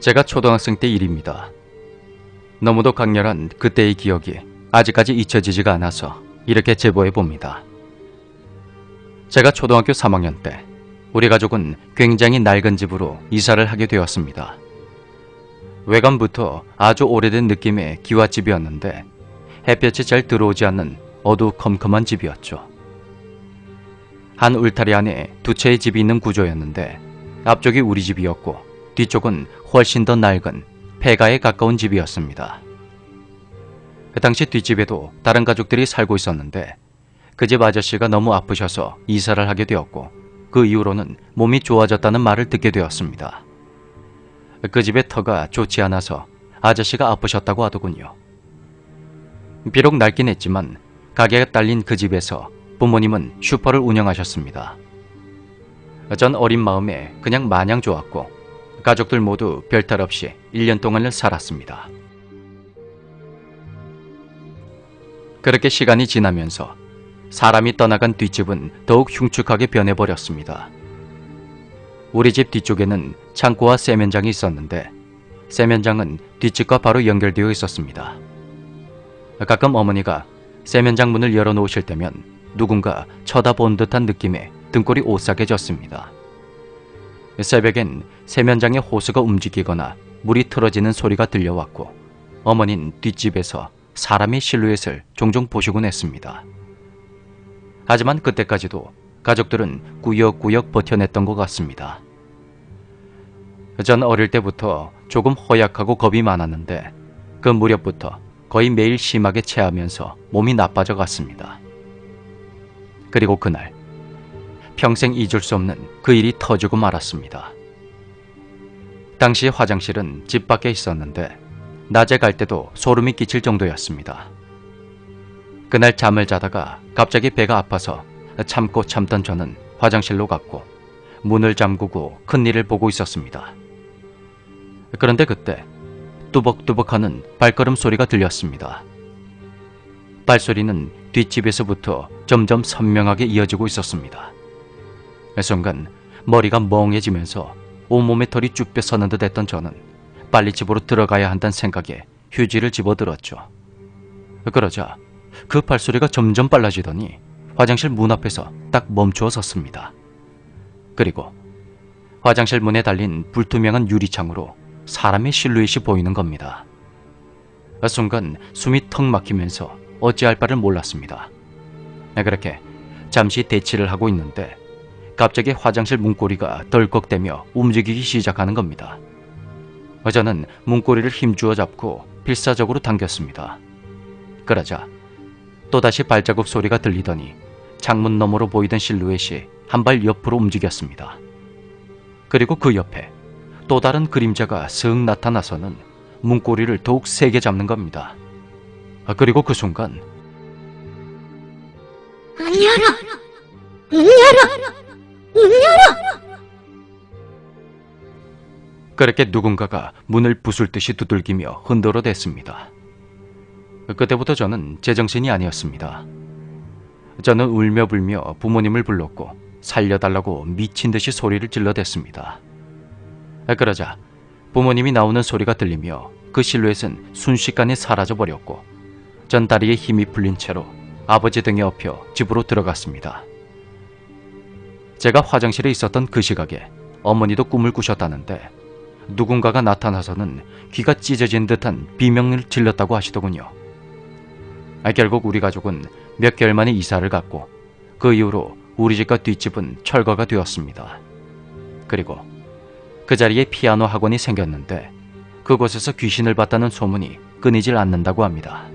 제가 초등학생 때 일입니다. 너무도 강렬한 그때의 기억이 아직까지 잊혀지지가 않아서 이렇게 제보해 봅니다. 제가 초등학교 3학년 때 우리 가족은 굉장히 낡은 집으로 이사를 하게 되었습니다. 외관부터 아주 오래된 느낌의 기와집이었는데 햇볕이 잘 들어오지 않는 어두컴컴한 집이었죠. 한 울타리 안에 두 채의 집이 있는 구조였는데 앞쪽이 우리 집이었고 뒤쪽은 훨씬 더 낡은 폐가에 가까운 집이었습니다. 그 당시 뒷집에도 다른 가족들이 살고 있었는데 그 집 아저씨가 너무 아프셔서 이사를 하게 되었고 그 이후로는 몸이 좋아졌다는 말을 듣게 되었습니다. 그 집의 터가 좋지 않아서 아저씨가 아프셨다고 하더군요. 비록 낡긴 했지만 가게가 딸린 그 집에서 부모님은 슈퍼를 운영하셨습니다. 전 어린 마음에 그냥 마냥 좋았고 가족들 모두 별탈 없이 1년 동안을 살았습니다. 그렇게 시간이 지나면서 사람이 떠나간 뒷집은 더욱 흉측하게 변해버렸습니다. 우리 집 뒤쪽에는 창고와 세면장이 있었는데 세면장은 뒷집과 바로 연결되어 있었습니다. 가끔 어머니가 세면장 문을 열어놓으실 때면 누군가 쳐다본 듯한 느낌에 등골이 오싹해졌습니다. 새벽엔 세면장의 호스가 움직이거나 물이 틀어지는 소리가 들려왔고 어머니는 뒷집에서 사람의 실루엣을 종종 보시곤 했습니다. 하지만 그때까지도 가족들은 꾸역꾸역 버텨냈던 것 같습니다. 전 어릴 때부터 조금 허약하고 겁이 많았는데 그 무렵부터 거의 매일 심하게 체하면서 몸이 나빠져 갔습니다. 그리고 그날 평생 잊을 수 없는 그 일이 터지고 말았습니다. 당시 화장실은 집 밖에 있었는데 낮에 갈 때도 소름이 끼칠 정도였습니다. 그날 잠을 자다가 갑자기 배가 아파서 참고 참던 저는 화장실로 갔고 문을 잠그고 큰일을 보고 있었습니다. 그런데 그때 뚜벅뚜벅하는 발걸음 소리가 들렸습니다. 발소리는 뒷집에서부터 점점 선명하게 이어지고 있었습니다. 순간 머리가 멍해지면서 온몸에 털이 쭉 펴서는 듯 했던 저는 빨리 집으로 들어가야 한다는 생각에 휴지를 집어들었죠. 그러자 그 발소리가 점점 빨라지더니 화장실 문 앞에서 딱 멈추어 섰습니다. 그리고 화장실 문에 달린 불투명한 유리창으로 사람의 실루엣이 보이는 겁니다. 순간 숨이 턱 막히면서 어찌할 바를 몰랐습니다. 그렇게 잠시 대치를 하고 있는데 갑자기 화장실 문고리가 덜컥대며 움직이기 시작하는 겁니다. 저는 문고리를 힘주어 잡고 필사적으로 당겼습니다. 그러자 또다시 발자국 소리가 들리더니 창문 너머로 보이던 실루엣이 한 발 옆으로 움직였습니다. 그리고 그 옆에 또 다른 그림자가 슥 나타나서는 문고리를 더욱 세게 잡는 겁니다. 그리고 그 순간 문 열어! 문 열어! 문 열어! 그렇게 누군가가 문을 부술듯이 두들기며 흔들어댔습니다. 그때부터 저는 제정신이 아니었습니다. 저는 울며불며 부모님을 불렀고 살려달라고 미친 듯이 소리를 질러댔습니다. 그러자 부모님이 나오는 소리가 들리며 그 실루엣은 순식간에 사라져버렸고 전 다리에 힘이 풀린 채로 아버지 등에 업혀 집으로 들어갔습니다. 제가 화장실에 있었던 그 시각에 어머니도 꿈을 꾸셨다는데 누군가가 나타나서는 귀가 찢어진 듯한 비명을 질렀다고 하시더군요. 결국 우리 가족은 몇 개월 만에 이사를 갔고 그 이후로 우리 집과 뒷집은 철거가 되었습니다. 그리고 그 자리에 피아노 학원이 생겼는데 그곳에서 귀신을 봤다는 소문이 끊이질 않는다고 합니다.